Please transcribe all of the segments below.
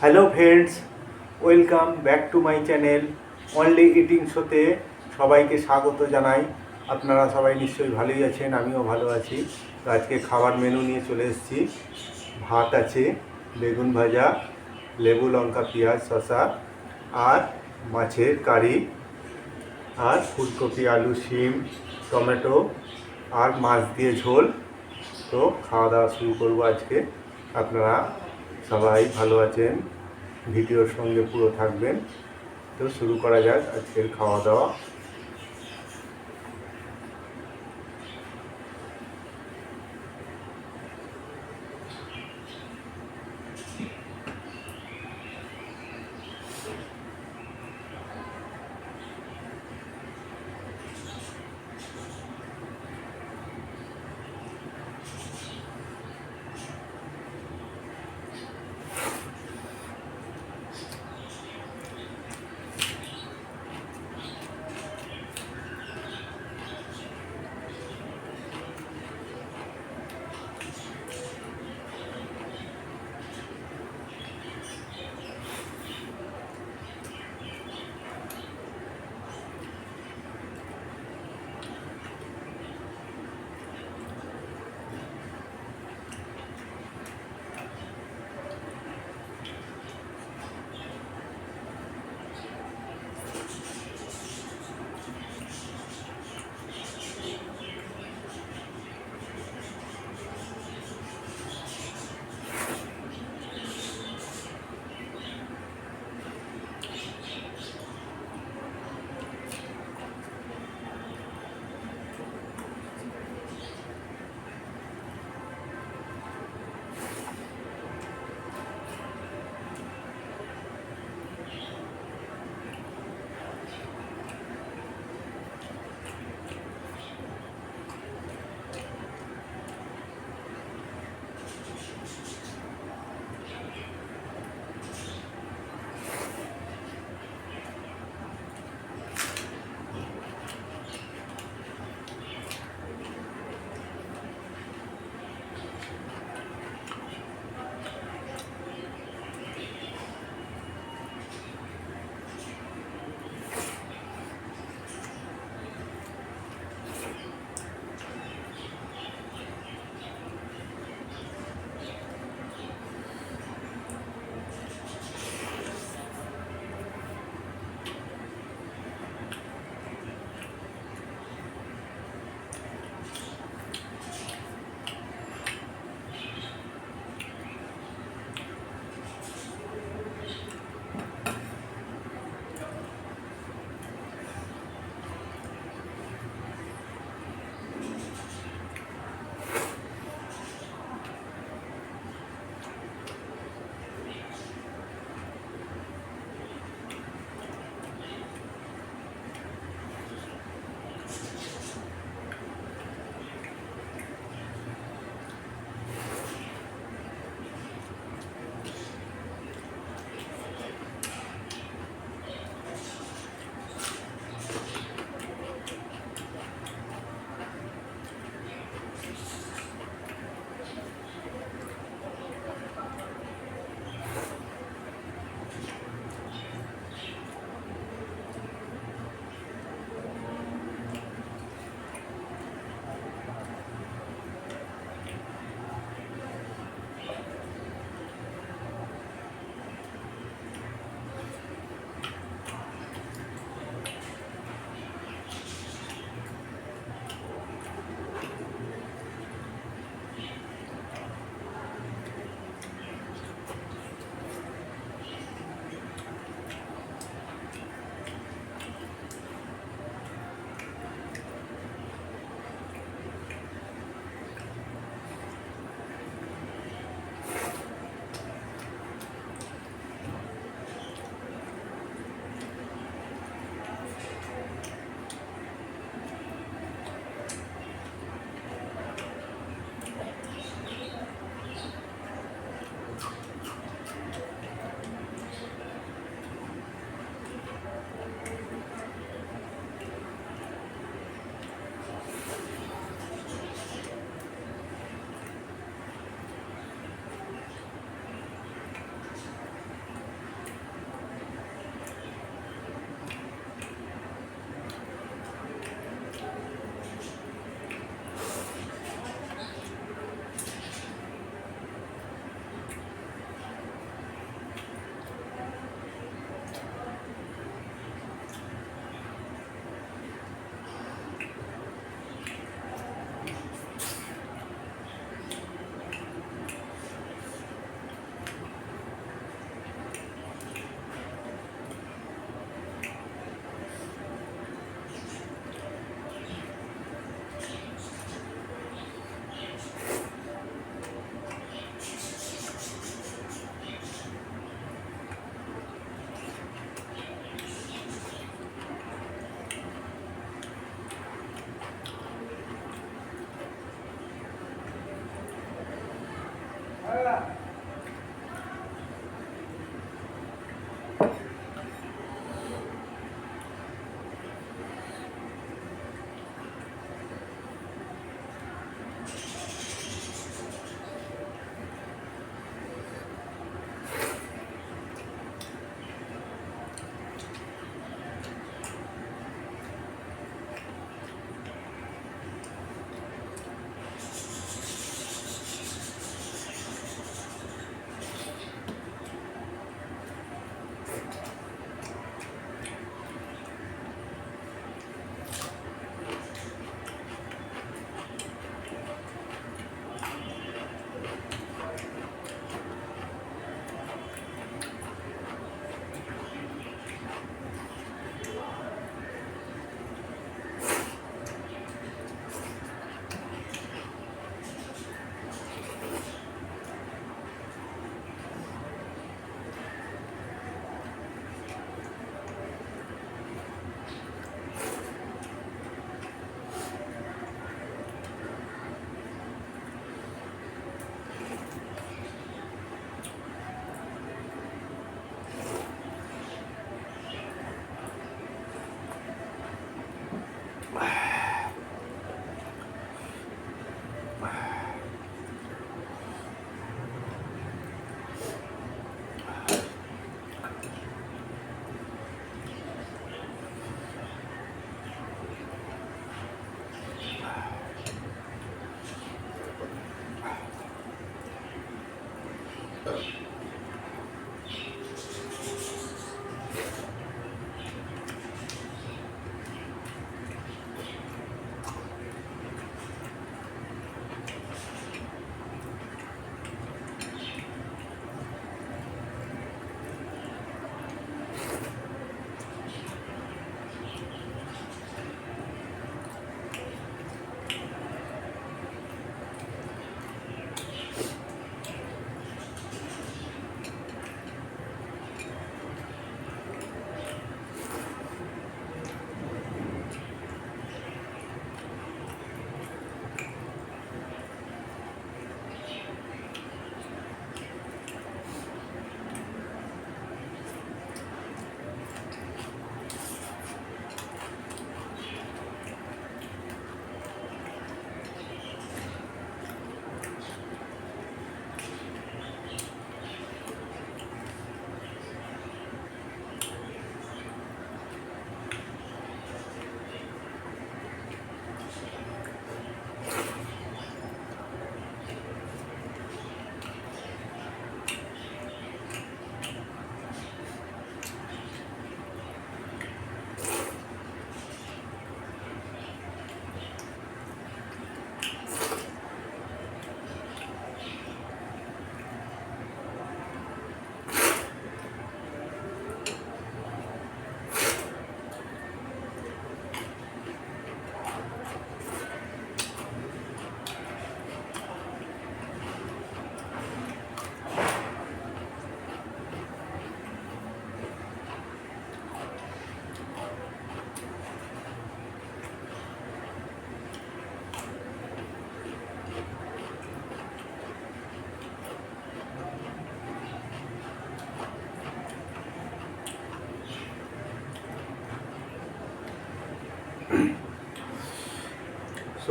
Hello friends, welcome back to my channel only eating শোতে সবাইকে স্বাগত জানাই। আপনারা সবাই নিশ্চয়ই ভালোই আছেন, আমিও ভালো আছি। তো আজকে খাবার মেনু নিয়ে চলে এসেছি। ভাত আছে, বেগুন ভাজা, লেবু লঙ্কা পেঁয়াজ শসা, আর মাছের কারি, আর ফুলকপি আলু শিম টমেটো, আর মাছ দিয়ে ঝোল। তো খাওয়া দাওয়া শুরু করবো আজকে। আপনারা সবাই ভালো আছেন, ভিডিওর সঙ্গে পুরো থাকবেন। তো শুরু করা যাক আজকের খাওয়া দাওয়া।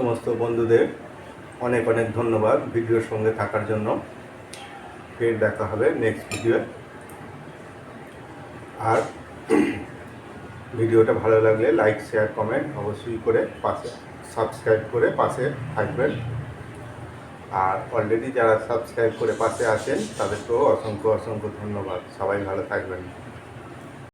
সমস্ত বন্ধুদের অনেক অনেক ধন্যবাদ ভিডিওর সঙ্গে থাকার জন্য। ফের দেখা হবে নেক্সট ভিডিও। আর ভিডিওটা ভালো লাগলে লাইক শেয়ার কমেন্ট অবশ্যই করে পাশে সাবস্ক্রাইব করে পাশে থাকবেন। আর অলরেডি যারা সাবস্ক্রাইব করে পাশে আছেন তাদেরকেও অসংখ্য অসংখ্য ধন্যবাদ। সবাই ভালো থাকবেন।